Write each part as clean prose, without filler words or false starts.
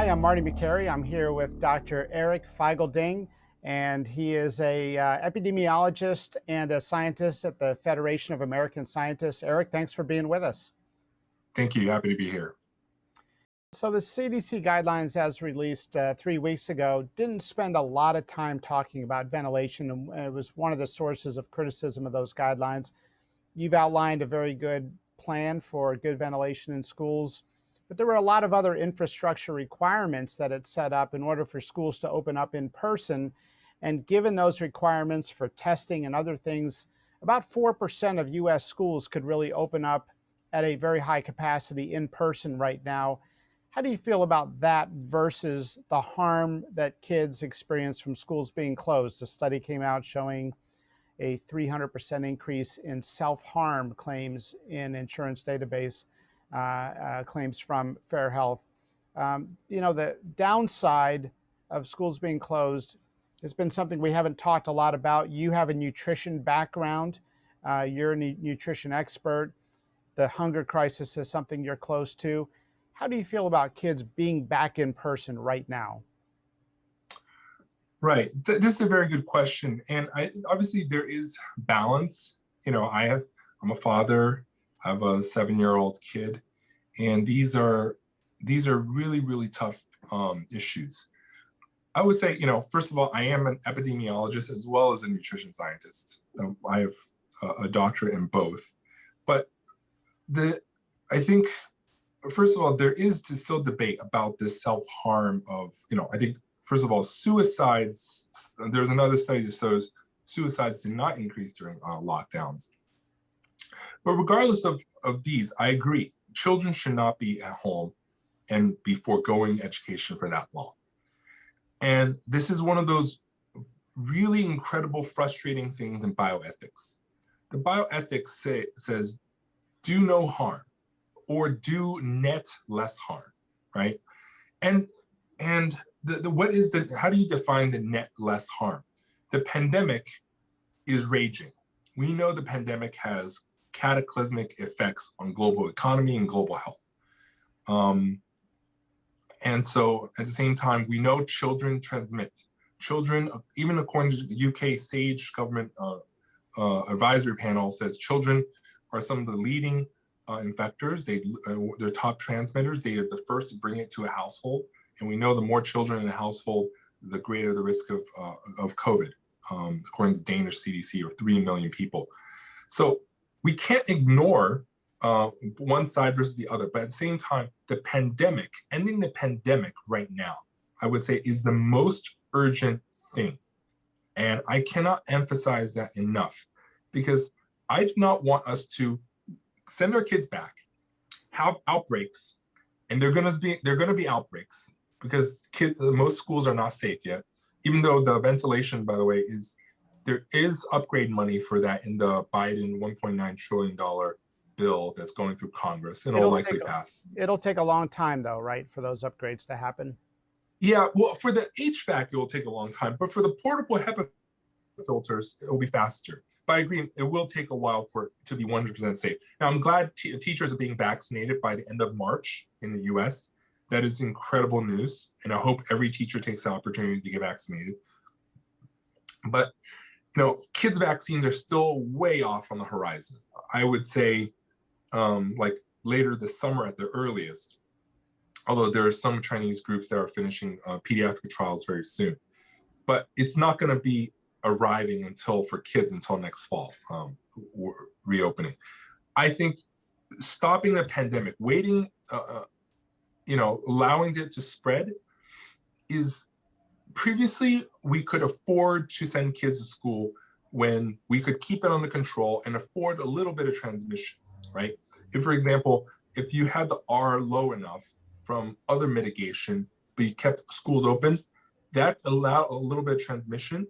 Hi, I'm Marty Makary. I'm here with Dr. Eric Feigl-Ding, and he is a epidemiologist and a scientist at the Federation of American Scientists. Eric, thanks for being with us. Thank you. Happy to be here. So the CDC guidelines, as released 3 weeks ago, didn't spend a lot of time talking about ventilation, and it was one of the sources of criticism of those guidelines. You've outlined a very good plan for good ventilation in schools, but there were a lot of other infrastructure requirements that it set up in order for schools to open up in person. And given those requirements for testing and other things, about 4% of US schools could really open up at a very high capacity in person right now. How do you feel about that versus the harm that kids experience from schools being closed? A study came out showing a 300% increase in self-harm claims in insurance database claims from Fair Health. The downside of schools being closed has been something we haven't talked a lot about. You have a nutrition background. You're a nutrition expert. The hunger crisis is something you're close to. How do you feel about kids being back in person right now? Right. This is a very good question. And obviously there is balance. I'm a father, I have a 7-year-old kid, and these are really, really tough issues. I would say, first of all, I am an epidemiologist as well as a nutrition scientist. I have a doctorate in both. But I think, first of all, there is still debate about this self-harm of, I think, first of all, suicides, there's another study that shows suicides did not increase during lockdowns. But regardless of these, I agree. Children should not be at home and be foregoing education for that long. And this is one of those really incredible, frustrating things in bioethics. The bioethics says, do no harm or do net less harm, right? And how do you define the net less harm? The pandemic is raging. We know the pandemic has cataclysmic effects on global economy and global health. And so at the same time, we know children transmit. Children, even according to the UK SAGE government advisory panel, says children are some of the leading infectors. They're top transmitters. They are the first to bring it to a household. And we know the more children in a household, the greater the risk of COVID, according to the Danish CDC, or 3 million people. So we can't ignore one side versus the other. But at the same time, ending the pandemic right now, I would say, is the most urgent thing. And I cannot emphasize that enough, because I do not want us to send our kids back, have outbreaks, and they're going to be outbreaks, because most schools are not safe yet. Even though the ventilation, by the way, there is upgrade money for that in the Biden $1.9 trillion bill that's going through Congress, and it'll likely pass. It'll take a long time, though, right, for those upgrades to happen? Yeah, well, for the HVAC, it will take a long time, but for the portable HEPA filters, it will be faster. But I agree, it will take a while for it to be 100% safe. Now, I'm glad teachers are being vaccinated by the end of March in the US. That is incredible news, and I hope every teacher takes the opportunity to get vaccinated. But, kids' vaccines are still way off on the horizon. I would say, like later this summer at the earliest, although there are some Chinese groups that are finishing pediatric trials very soon. But it's not going to be arriving for kids until next fall, reopening. I think stopping the pandemic, waiting, allowing it to spread is, previously we could afford to send kids to school when we could keep it under control and afford a little bit of transmission, right? If, for example, if you had the R low enough from other mitigation, but you kept schools open, that allowed a little bit of transmission,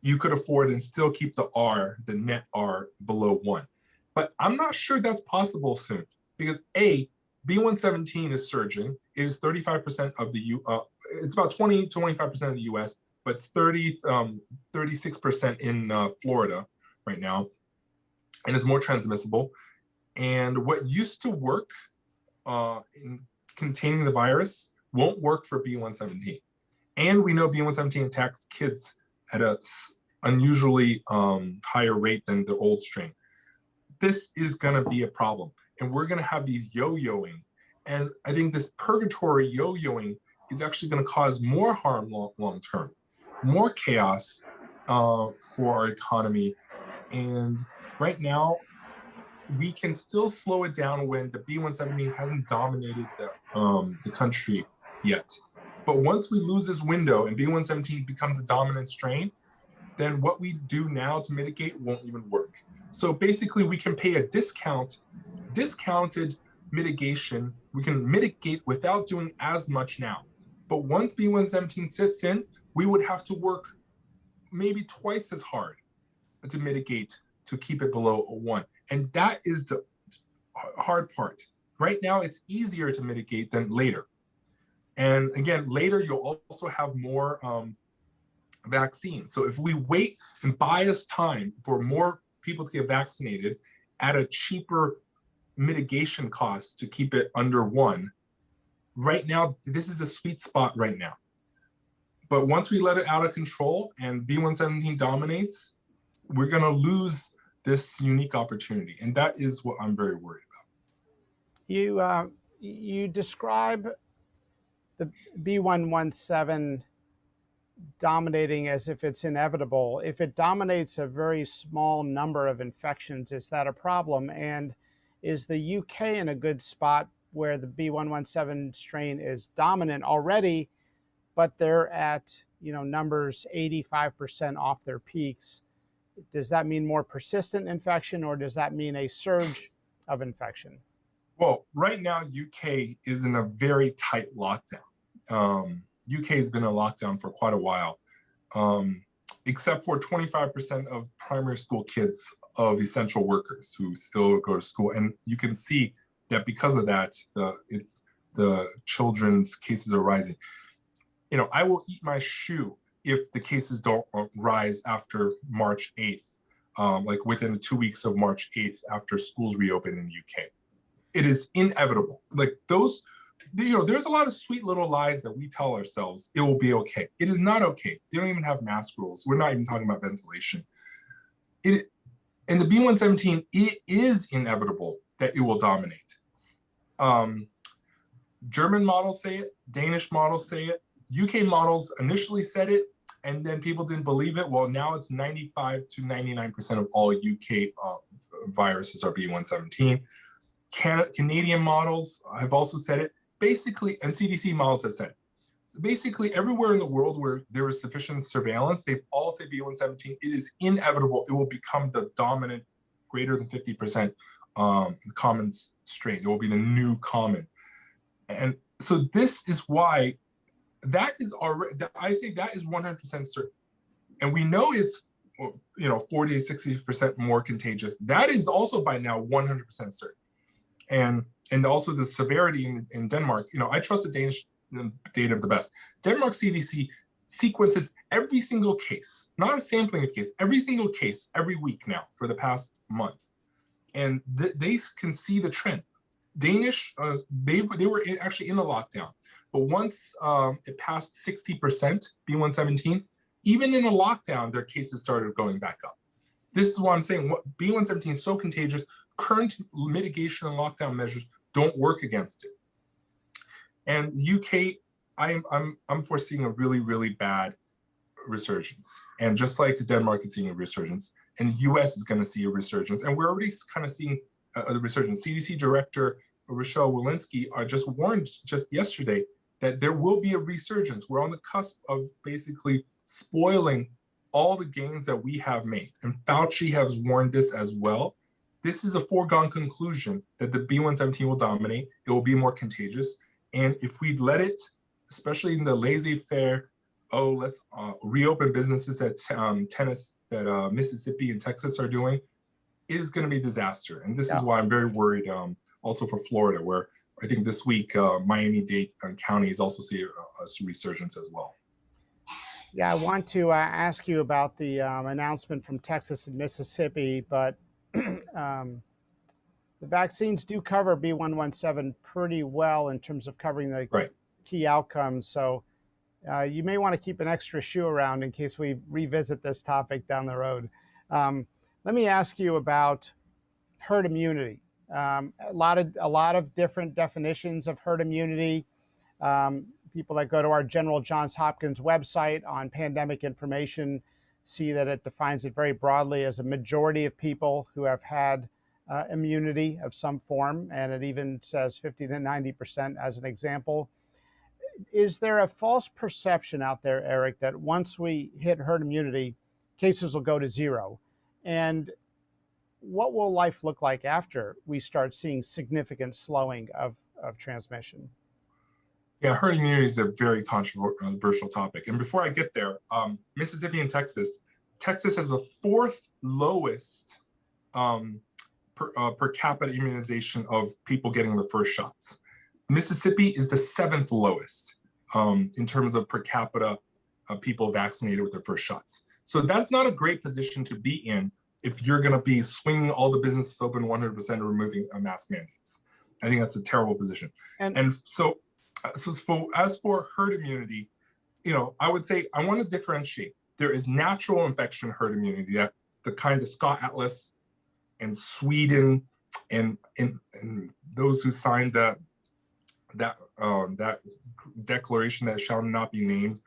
you could afford and still keep the net R below 1. But I'm not sure that's possible soon, because B.1.1.7 is surging. It is 35% of it's about 20 to 25% of the US, but it's 36% in Florida right now, and it's more transmissible. And what used to work in containing the virus won't work for B.1.17. And we know B.1.17 attacks kids at a unusually higher rate than the old strain. This is going to be a problem. And we're going to have these yo-yoing. And I think this purgatory yo-yoing is actually going to cause more harm long term, more chaos for our economy. And right now, we can still slow it down when the B.1.17 hasn't dominated the country yet. But once we lose this window and B.1.17 becomes a dominant strain, then what we do now to mitigate won't even work. So basically, we can pay a discounted mitigation. We can mitigate without doing as much now. But once B.1.17 sits in, we would have to work maybe twice as hard to mitigate to keep it below 1. And that is the hard part. Right now, it's easier to mitigate than later. And again, later, you'll also have more vaccines. So if we wait and buy us time for more people to get vaccinated at a cheaper mitigation cost to keep it under 1, right now, this is the sweet spot right now. But once we let it out of control and B.1.17 dominates, we're going to lose this unique opportunity. And that is what I'm very worried about. You describe the B.1.1.7 dominating as if it's inevitable. If it dominates a very small number of infections, is that a problem? And is the UK in a good spot where the B.1.1.7 strain is dominant already, but they're at numbers 85% off their peaks? Does that mean more persistent infection, or does that mean a surge of infection? Well, right now, UK is in a very tight lockdown. UK has been in lockdown for quite a while, except for 25% of primary school kids of essential workers who still go to school. And you can see that because of that, the children's cases are rising. I will eat my shoe if the cases don't rise after March 8th, like within the 2 weeks of March 8th after schools reopen in the UK. It is inevitable. Like those, there's a lot of sweet little lies that we tell ourselves it will be okay. It is not okay. They don't even have mask rules. We're not even talking about ventilation. And the B.1.17, it is inevitable that it will dominate. German models say it, Danish models say it, UK models initially said it, and then people didn't believe it. Well, now it's 95 to 99% of all UK viruses are B.1.17. Canadian models have also said it. Basically, and CDC models have said it. So basically, everywhere in the world where there is sufficient surveillance, they've all said B.1.17, it is inevitable. It will become the dominant, greater than 50% common strain. It will be the new common. And so this is why that is already, I say that is 100% certain. And we know it's 40 to 60% more contagious. That is also by now 100% certain. And also the severity in Denmark, I trust the Danish data of the best. Denmark CDC sequences every single case, not a sampling of case, every single case every week now for the past month. And they can see the trend. Danish, they were actually in a lockdown. But once it passed 60% B.1.17, even in a lockdown, their cases started going back up. This is why I'm saying B.1.17 is so contagious. Current mitigation and lockdown measures don't work against it. And UK, I'm foreseeing a really, really bad resurgence. And just like Denmark is seeing a resurgence, and the US is going to see a resurgence. And we're already kind of seeing a resurgence. CDC Director Rochelle Walensky just warned just yesterday that there will be a resurgence. We're on the cusp of basically spoiling all the gains that we have made. And Fauci has warned this as well. This is a foregone conclusion that the B.1.17 will dominate. It will be more contagious. And if we let it, especially in the laissez-faire, let's reopen businesses that Mississippi and Texas are doing, it is going to be a disaster. And this is why I'm very worried also for Florida, where I think this week Miami-Dade County is also seeing a resurgence as well. Yeah, I want to ask you about the announcement from Texas and Mississippi, but the vaccines do cover B.1.1.7 pretty well in terms of covering the key outcomes. So you may want to keep an extra shoe around in case we revisit this topic down the road. Let me ask you about herd immunity. A lot of different definitions of herd immunity. People that go to our General Johns Hopkins website on pandemic information see that it defines it very broadly as a majority of people who have had immunity of some form, and it even says 50 to 90% as an example. Is there a false perception out there, Eric, that once we hit herd immunity, cases will go to zero? And what will life look like after we start seeing significant slowing of transmission? Yeah, herd immunity is a very controversial topic. And before I get there, Mississippi and Texas has the fourth lowest per capita immunization of people getting the first shots. Mississippi is the seventh lowest in terms of per capita people vaccinated with their first shots. So that's not a great position to be in if you're going to be swinging all the businesses open 100% and removing mask mandates. I think that's a terrible position. And so as for herd immunity, I would say I want to differentiate. There is natural infection herd immunity, that the kind of Scott Atlas and Sweden and those who signed that declaration that shall not be named.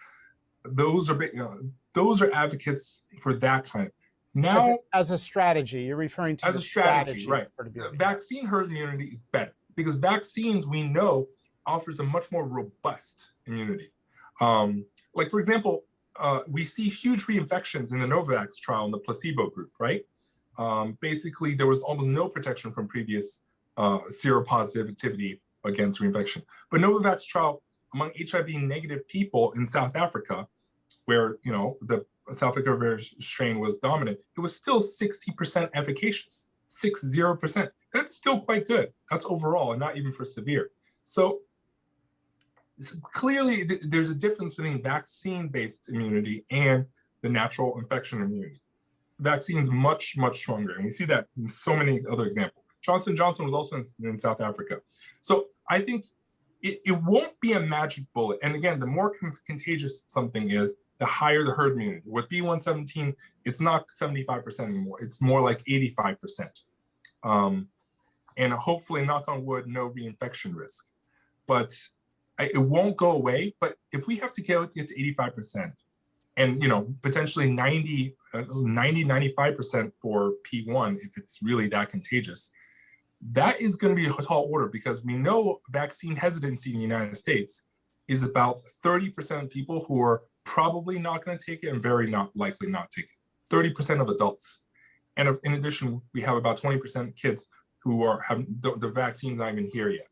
Those are advocates for that kind of. Now, as a strategy, you're referring to as a strategy, right? Vaccine herd immunity is better because vaccines, we know, offers a much more robust immunity. Like, for example, we see huge reinfections in the Novavax trial in the placebo group, right? Basically, there was almost no protection from previous seropositivity against reinfection. But Novavax trial among HIV negative people in South Africa, where the South Africa strain was dominant, it was still 60% efficacious, 60%. That's still quite good. That's overall, and not even for severe. So clearly, there's a difference between vaccine-based immunity and the natural infection immunity. Vaccines much, much stronger, and we see that in so many other examples. Johnson & Johnson was also in South Africa. So I think it won't be a magic bullet. And again, the more contagious something is, the higher the herd immunity. With B.1.1.7, it's not 75% anymore. It's more like 85%. And hopefully, knock on wood, no reinfection risk. But it won't go away. But if we have to get to 85%, and potentially 95% for P1, if it's really that contagious, that is going to be a tall order, because we know vaccine hesitancy in the United States is about 30% of people who are probably not going to take it and very not likely not take it. 30% of adults. And in addition, we have about 20% kids who have the vaccine's not even here yet.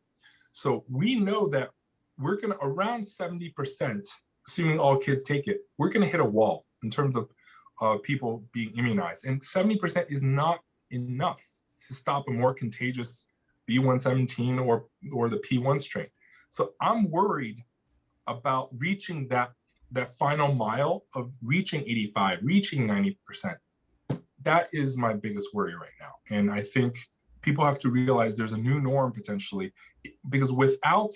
So we know that we're going to, around 70%, assuming all kids take it, we're going to hit a wall in terms of people being immunized. And 70% is not enough to stop a more contagious B.1.17 or the P1 strain. So I'm worried about reaching that final mile of reaching 85, reaching 90%. That is my biggest worry right now. And I think people have to realize there's a new norm potentially, because without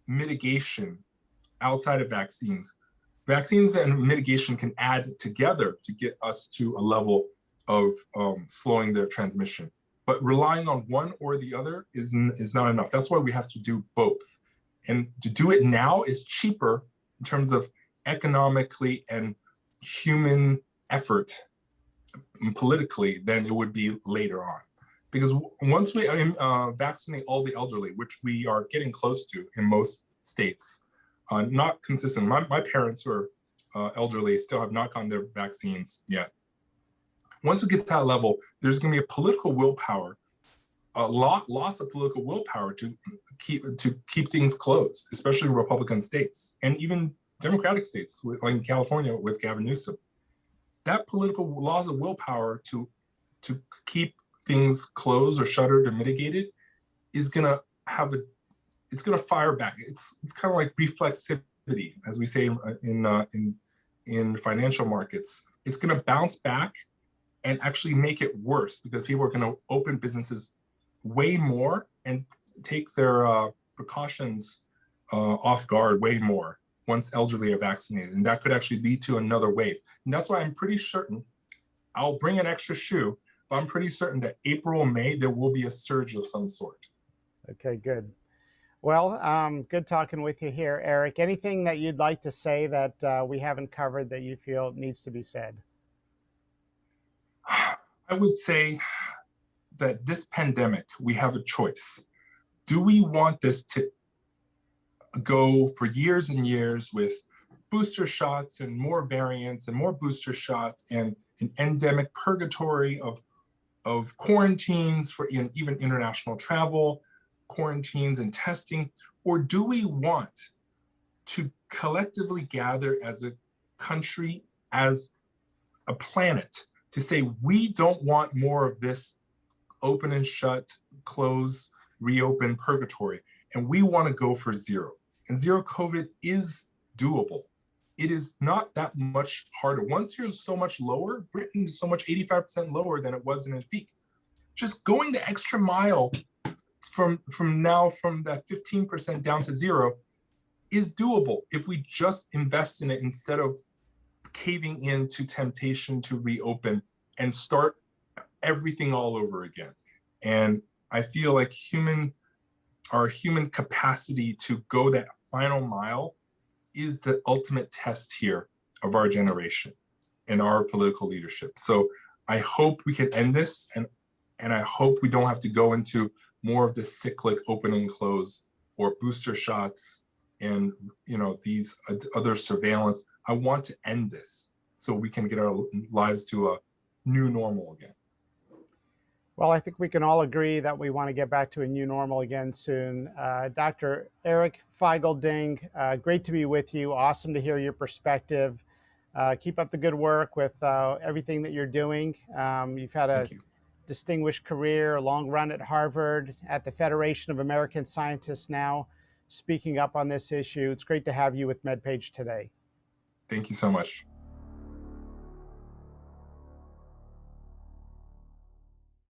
mitigation outside of vaccines and mitigation can add together to get us to a level of slowing the transmission. But relying on one or the other is not enough. That's why we have to do both. And to do it now is cheaper in terms of economically and human effort politically than it would be later on. Because once we vaccinate all the elderly, which we are getting close to in most states, not consistent. My parents who are elderly still have not gotten their vaccines yet. Once we get to that level, there's going to be a political willpower, a loss of political willpower to keep things closed, especially in Republican states and even Democratic states, like in California with Gavin Newsom. That political loss of willpower to keep things closed or shuttered or mitigated is going to it's going to fire back. It's kind of like reflexivity, as we say in financial markets. It's going to bounce back and actually make it worse, because people are going to open businesses way more and take their precautions off guard way more once elderly are vaccinated. And that could actually lead to another wave. And that's why I'm pretty certain, I'll bring an extra shoe, but I'm pretty certain that April, May, there will be a surge of some sort. Okay, good. Well, good talking with you here, Eric. Anything that you'd like to say that we haven't covered that you feel needs to be said? I would say that this pandemic, we have a choice. Do we want this to go for years and years with booster shots and more variants and more booster shots and an endemic purgatory of quarantines for even international travel, quarantines and testing? Or do we want to collectively gather as a country, as a planet, to say we don't want more of this open and shut, close, reopen purgatory, and we want to go for zero? And zero COVID is doable. It is not that much harder. Once you're so much lower, Britain is so much 85% lower than it was in its peak. Just going the extra mile from that 15% down to zero is doable if we just invest in it instead of caving into temptation to reopen and start everything all over again. And I feel like our human capacity to go that final mile is the ultimate test here of our generation and our political leadership. So I hope we can end this, and I hope we don't have to go into more of this cyclic open and close or booster shots and these other surveillance. I want to end this so we can get our lives to a new normal again. Well, I think we can all agree that we want to get back to a new normal again soon. Dr. Eric Feigl-Ding, great to be with you. Awesome to hear your perspective. Keep up the good work with everything that you're doing. You've had a distinguished career, a long run at Harvard, at the Federation of American Scientists now, speaking up on this issue. It's great to have you with MedPage Today. Thank you so much.